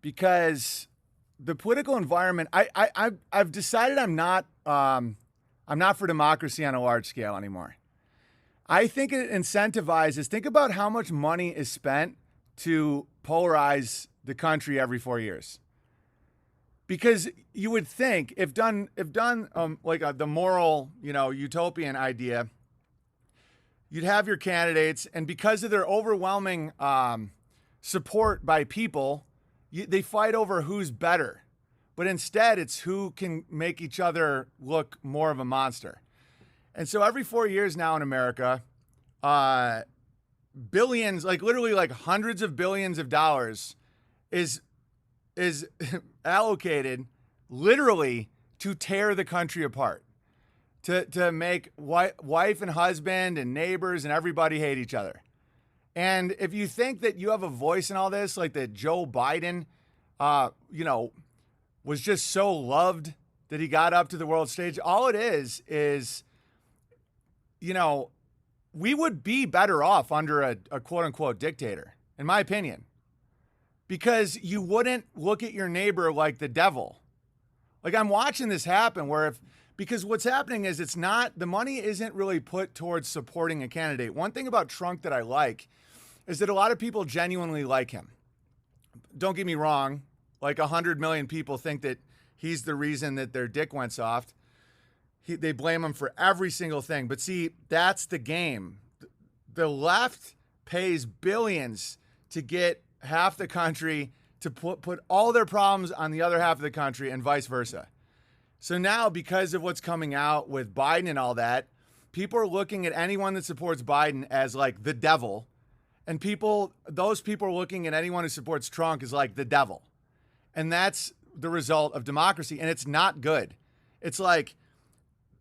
because the political environment. I've decided I'm not for democracy on a large scale anymore. I think it incentivizes. Think about how much money is spent to polarize the country every 4 years. Because you would think, if done like the moral, utopian idea, you'd have your candidates, and because of their overwhelming support by people, they fight over who's better. But instead, it's who can make each other look more of a monster. And so every 4 years now in America, billions, like literally like hundreds of billions of dollars is allocated literally to tear the country apart, to make wife and husband and neighbors and everybody hate each other. And if you think that you have a voice in all this, like that Joe Biden, was just so loved that he got up to the world stage, all it is, we would be better off under a quote unquote dictator, in my opinion, because you wouldn't look at your neighbor like the devil. Like, I'm watching this happen because what's happening is the money isn't really put towards supporting a candidate. One thing about Trump that I like is that a lot of people genuinely like him. Don't get me wrong. Like 100 million people think that he's the reason that their dick went soft. They blame him for every single thing. But see, that's the game. The left pays billions to get half the country to put all their problems on the other half of the country and vice versa. So now, because of what's coming out with Biden and all that, people are looking at anyone that supports Biden as like the devil. And those people are looking at anyone who supports Trump as like the devil. And that's the result of democracy. And it's not good. It's like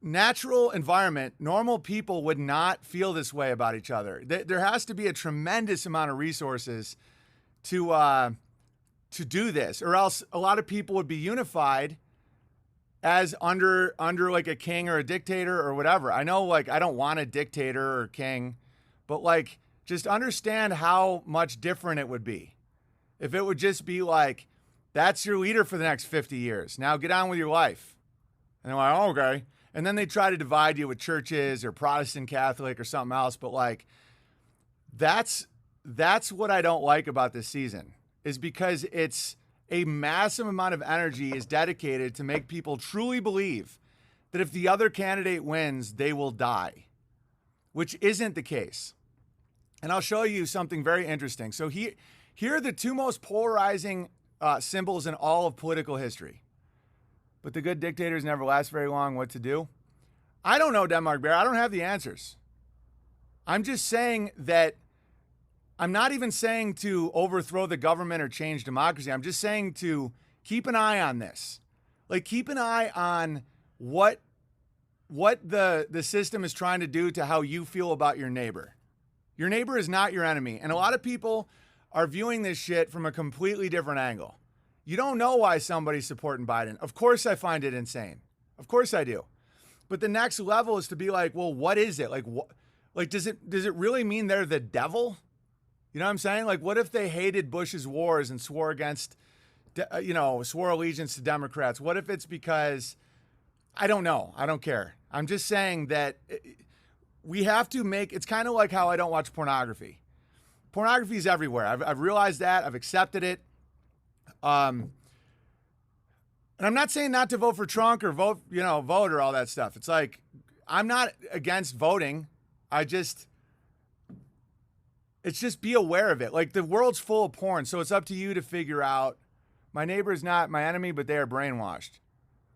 natural environment. Normal people would not feel this way about each other. There has to be a tremendous amount of resources to do this, or else a lot of people would be unified as under like a king or a dictator or whatever. I know, like, I don't want a dictator or king, but like, just understand how much different it would be if it would just be like, that's your leader for the next 50 years. Now get on with your life. And they're like, oh, okay. And then they try to divide you with churches or Protestant, Catholic, or something else. But like, that's what I don't like about this season, is because it's a massive amount of energy is dedicated to make people truly believe that if the other candidate wins, they will die, which isn't the case. And I'll show you something very interesting. So here are the two most polarizing symbols in all of political history. But the good dictators never last very long. What to do? I don't know, Denmark Bear. I don't have the answers. I'm just saying that I'm not even saying to overthrow the government or change democracy. I'm just saying to keep an eye on this. Like, keep an eye on what the system is trying to do to how you feel about your neighbor. Your neighbor is not your enemy. And a lot of people are viewing this shit from a completely different angle. You don't know why somebody's supporting Biden. Of course I find it insane. Of course I do. But the next level is to be like, well, what is it? Like, does it really mean they're the devil? You know what I'm saying? Like, what if they hated Bush's wars and swore allegiance to Democrats? What if it's because, I don't know. I don't care. I'm just saying that we have to it's kind of like how I don't watch pornography. Pornography is everywhere. I've realized that. I've accepted it. And I'm not saying not to vote for Trump or vote or all that stuff. It's like, I'm not against voting. It's just be aware of it. Like, the world's full of porn, so it's up to you to figure out, my neighbor is not my enemy, but they are brainwashed.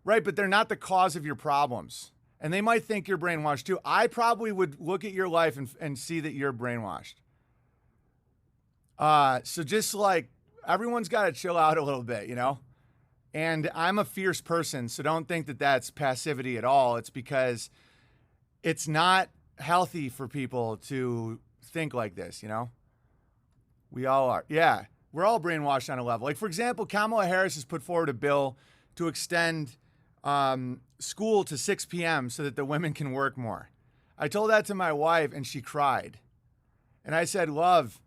Right, but they're not the cause of your problems. And they might think you're brainwashed too. I probably would look at your life and see that you're brainwashed. So just like, everyone's got to chill out a little bit, And I'm a fierce person, so don't think that that's passivity at all. It's because it's not healthy for people to think like this, We all are. Yeah, we're all brainwashed on a level. Like, for example, Kamala Harris has put forward a bill to extend school to 6 p.m. so that the women can work more. I told that to my wife, and she cried. And I said, love,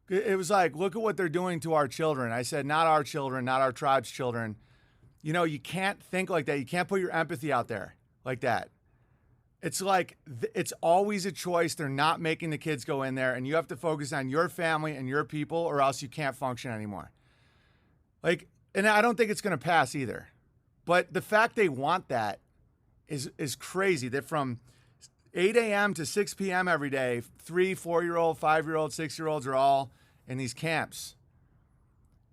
It was like, look at what they're doing to our children. I said, not our children, not our tribe's children. You know, you can't think like that. You can't put your empathy out there like that. It's like, it's always a choice. They're not making the kids go in there, and you have to focus on your family and your people, or else you can't function anymore. Like, and I don't think it's going to pass either. But the fact they want that is crazy. That from 8 a.m. to 6 p.m. every day, 3, 4-year-old, 5-year-old, 6-year-olds are all in these camps.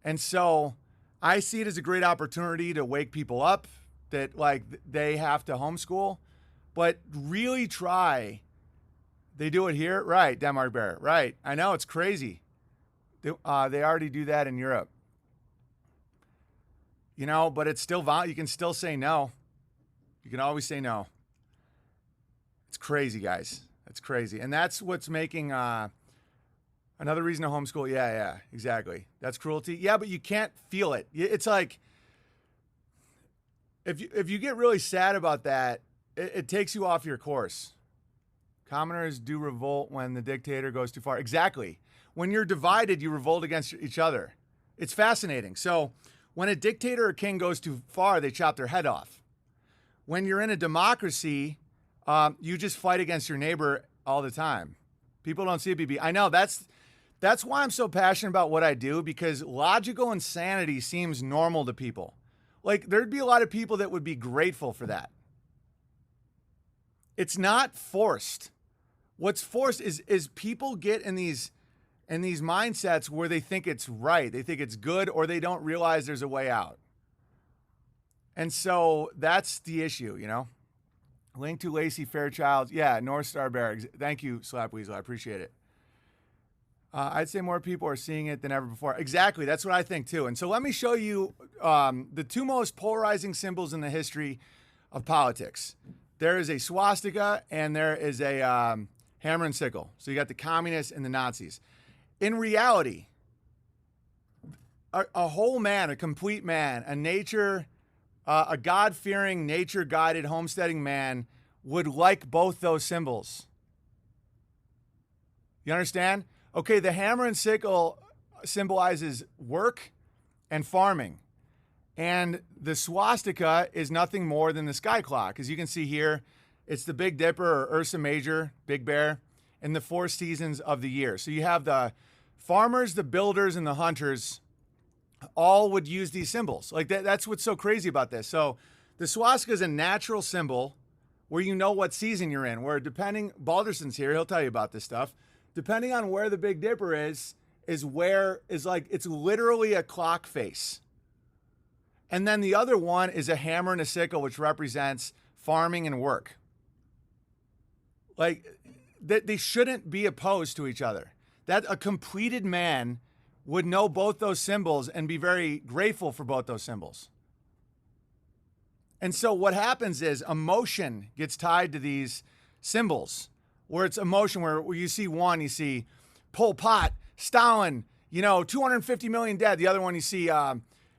And so I see it as a great opportunity to wake people up that, like, they have to homeschool. But really try. They do it here? Right, Denmark Bear. Right. I know, it's crazy. They already do that in Europe. You know, but it's still, you can still say no. You can always say no. It's crazy, guys. It's crazy. And that's what's making another reason to homeschool. Yeah, exactly. That's cruelty. Yeah, but you can't feel it. It's like, if you get really sad about that, it takes you off your course. Commoners do revolt when the dictator goes too far. Exactly. When you're divided, you revolt against each other. It's fascinating. So when a dictator or king goes too far, they chop their head off. When you're in a democracy, you just fight against your neighbor all the time. People don't see it, BB. I know, that's why I'm so passionate about what I do, because logical insanity seems normal to people. Like, there'd be a lot of people that would be grateful for that. It's not forced. What's forced is people get in these mindsets where they think it's right, they think it's good, or they don't realize there's a way out. And so that's the issue, you know. Link to Lacey Fairchild. Yeah, North Star Bear. Thank you, Slap Weasel. I appreciate it. I'd say more people are seeing it than ever before. Exactly. That's what I think too. And so let me show you the two most polarizing symbols in the history of politics. There is a swastika and there is a hammer and sickle. So you got the communists and the Nazis. In reality, a whole man, a complete man, a God-fearing, nature-guided, homesteading man would like both those symbols. You understand? Okay, the hammer and sickle symbolizes work and farming. And the swastika is nothing more than the sky clock. As you can see here, it's the Big Dipper or Ursa Major, Big Bear, in the 4 seasons of the year. So you have the farmers, the builders, and the hunters all would use these symbols. Like that's what's so crazy about this. So the swastika is a natural symbol where you know what season you're in, where depending, Balderson's here, he'll tell you about this stuff. Depending on where the Big Dipper is like, it's literally a clock face. And then the other one is a hammer and a sickle, which represents farming and work. Like, they shouldn't be opposed to each other. That a completed man would know both those symbols and be very grateful for both those symbols. And so what happens is emotion gets tied to these symbols, where it's emotion, where you see one, you see Pol Pot, Stalin, 250 million dead. The other one, you see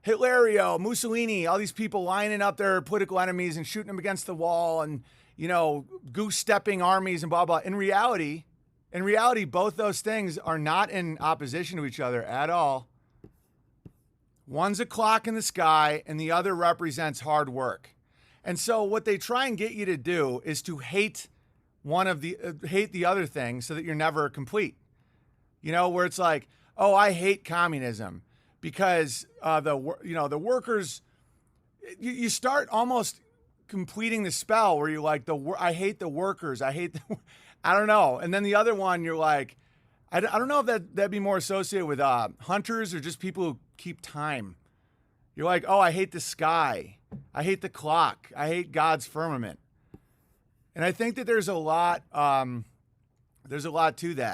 Hitlerio, Mussolini, all these people lining up their political enemies and shooting them against the wall and, goose-stepping armies and blah, blah. In reality, both those things are not in opposition to each other at all. One's a clock in the sky and the other represents hard work. And so what they try and get you to do is to hate hate the other thing so that you're never complete. Where it's like, oh, I hate communism because the workers, you start almost completing the spell where you're like, I hate the workers. I don't know. And then the other one, you're like, I don't know if that'd be more associated with hunters or just people who keep time. You're like, oh, I hate the sky. I hate the clock. I hate God's firmament. And I think that there's a lot to that.